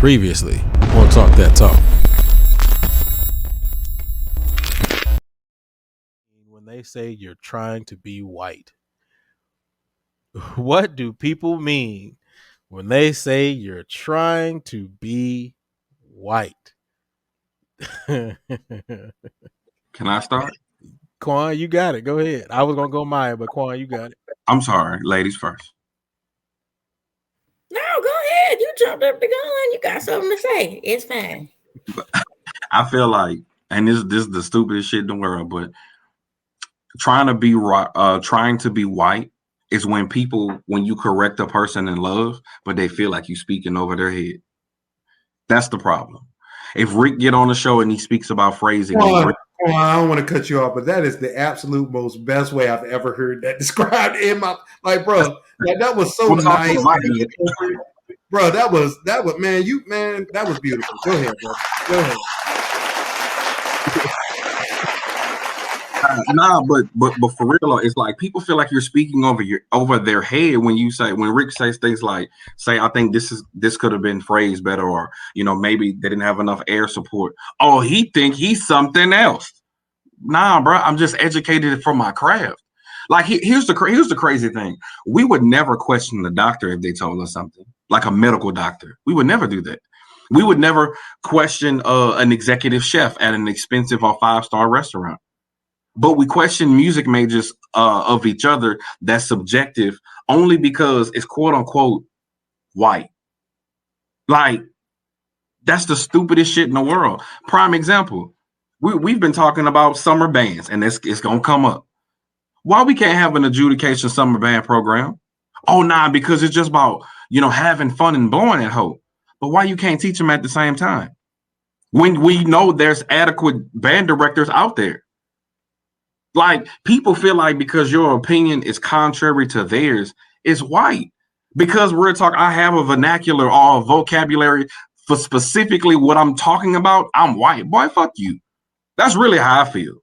Previously, on Talk That Talk. When they say you're trying to be white, what do people mean when they say you're trying to be white? Can I start? Kuan, you got it. Go ahead. I was going to go mine, but Kuan, you got it. I'm sorry. Ladies first. No, go ahead. You jumped up the gun. You got something to say. It's fine. I feel like, and this is the stupidest shit in the world, but trying to be white is when you correct a person in love, but they feel like you speaking over their head. That's the problem. If Rick get on the show and he speaks about phrasing, I don't want to cut you off, but that is the absolute most best way I've ever heard that described in my bro. Like that was so nice, bro. That was man. That was beautiful. Go ahead, bro. Go ahead. But for real, it's like people feel like you're speaking over their head when Rick says things like, I think this could have been phrased better, or maybe they didn't have enough air support. Oh, he think he's something else. Nah, bro, I'm just educated from my craft. Like here's the crazy thing: we would never question the doctor if they told us something, like a medical doctor. We would never do that. We would never question an executive chef at an expensive or 5-star restaurant. But we question music majors of each other. That's subjective only because it's quote unquote white. Like that's the stupidest shit in the world. Prime example. We've been talking about summer bands, and it's gonna come up. Why we can't have an adjudication summer band program? Oh, nah, because it's just about having fun and blowing that hoe. But why you can't teach them at the same time? When we know there's adequate band directors out there. Like people feel like because your opinion is contrary to theirs, it's white. Because we're talking, I have a vernacular or a vocabulary for specifically what I'm talking about. I'm white. Boy, fuck you. That's really how I feel.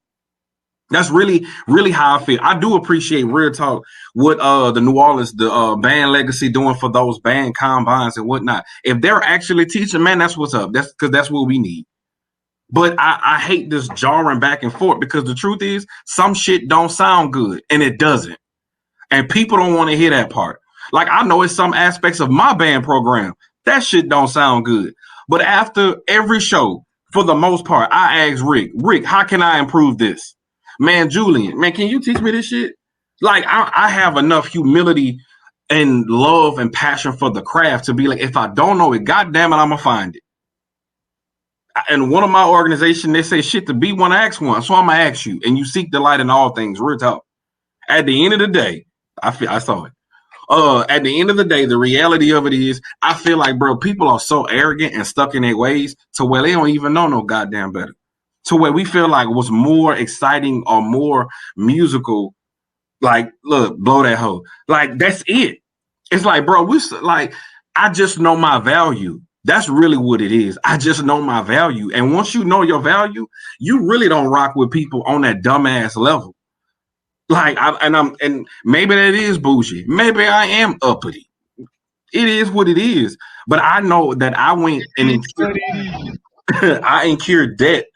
That's really, really how I feel. I do appreciate real talk what the New Orleans, the band legacy doing for those band combines and whatnot. If they're actually teaching, man, that's what's up. That's because that's what we need. But I hate this jarring back and forth because the truth is some shit don't sound good and it doesn't. And people don't want to hear that part. Like I know it's some aspects of my band program. That shit don't sound good. But after every show, for the most part, I ask Rick, how can I improve this? Man, Julian, man, can you teach me this shit? Like I have enough humility and love and passion for the craft to be like, if I don't know it, goddamn it, I'm gonna find it. And one of my organization, they say shit to be one, ask one. So I'm gonna ask you, and you seek delight in all things. Real talk. At the end of the day, I saw it. At the end of the day, the reality of it is, I feel like, bro, people are so arrogant and stuck in their ways to where they don't even know no goddamn better. To where we feel like what's more exciting or more musical, like, look, blow that hoe. Like that's it. It's like, bro, I just know my value. That's really what it is. I just know my value. And once you know your value, you really don't rock with people on that dumbass level. Like, and maybe that is bougie. Maybe I am uppity. It is what it is. But I know that I went and I incurred debt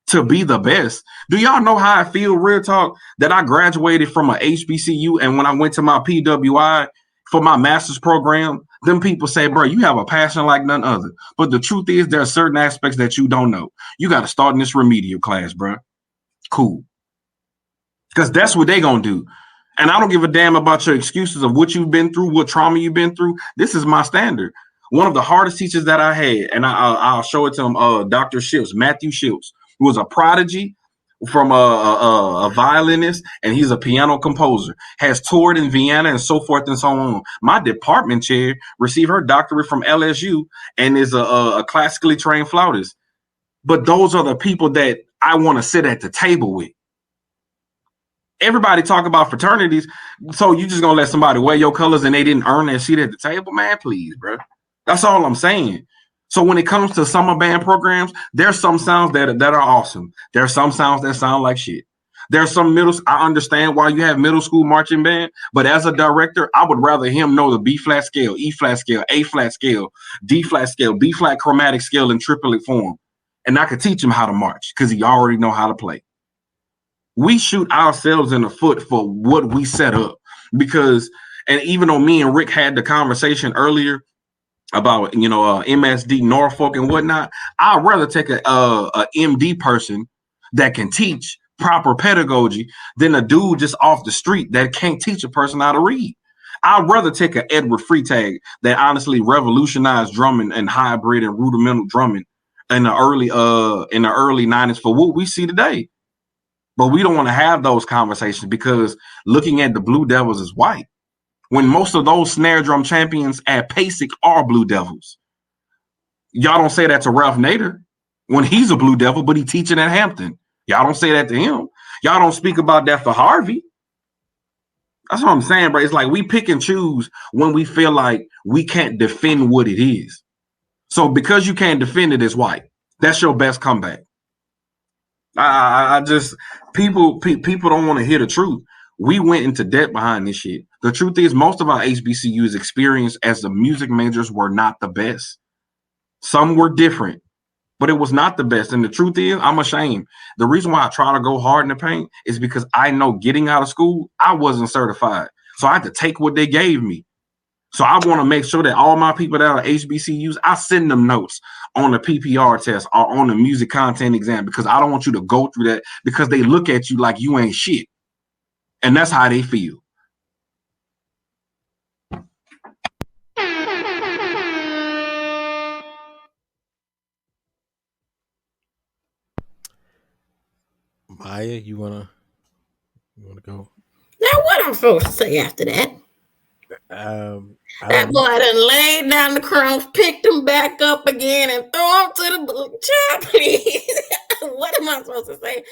to be the best. Do y'all know how I feel, real talk, that I graduated from a HBCU and when I went to my PWI for my master's program, them people say, bro, you have a passion like none other. But the truth is there are certain aspects that you don't know. You got to start in this remedial class, bro. Cool. Because that's what they going to do. And I don't give a damn about your excuses of what you've been through, what trauma you've been through. This is my standard. One of the hardest teachers that I had, and I'll show it to him, Dr. Shields, Matthew Shields, who was a prodigy from a violinist, and he's a piano composer, has toured in Vienna and so forth and so on. My department chair received her doctorate from LSU and is a classically trained flautist. But those are the people that I want to sit at the table with. Everybody talk about fraternities, so you just gonna let somebody wear your colors and they didn't earn their seat at the table? Man, please, bro. That's all I'm saying. So when it comes to summer band programs, there's some sounds that are awesome. There are some sounds that sound like shit. There's some I understand why you have middle school marching band, but as a director, I would rather him know the B flat scale, E flat scale, A flat scale, D flat scale, B flat chromatic scale in triplet form. And I could teach him how to march because he already know how to play. We shoot ourselves in the foot for what we set up because, and even though me and Rick had the conversation earlier about, MSD Norfolk and whatnot, I'd rather take a MD person that can teach proper pedagogy than a dude just off the street that can't teach a person how to read. I'd rather take an Edward Freitag that honestly revolutionized drumming and hybrid and rudimental drumming in the early 90s for what we see today. But we don't want to have those conversations because looking at the Blue Devils is white. When most of those snare drum champions at PASIC are Blue Devils. Y'all don't say that to Ralph Nader when he's a Blue Devil, but he's teaching at Hampton. Y'all don't say that to him. Y'all don't speak about that for Harvey. That's what I'm saying, bro. It's like we pick and choose when we feel like we can't defend what it is. So because you can't defend it as white, that's your best comeback. I just people don't want to hear the truth. We went into debt behind this shit. The truth is, most of our HBCUs experience as the music majors were not the best. Some were different, but it was not the best. And the truth is, I'm ashamed. The reason why I try to go hard in the paint is because I know getting out of school, I wasn't certified. So I had to take what they gave me. So I want to make sure that all my people that are HBCUs, I send them notes on the PPR test or on the music content exam because I don't want you to go through that because they look at you like you ain't shit. And that's how they feel. Maya, you wanna go? Now, what I'm supposed to say after that? That boy done laid down the crumbs, picked them back up again, and throw them to the child, please. What am I supposed to say?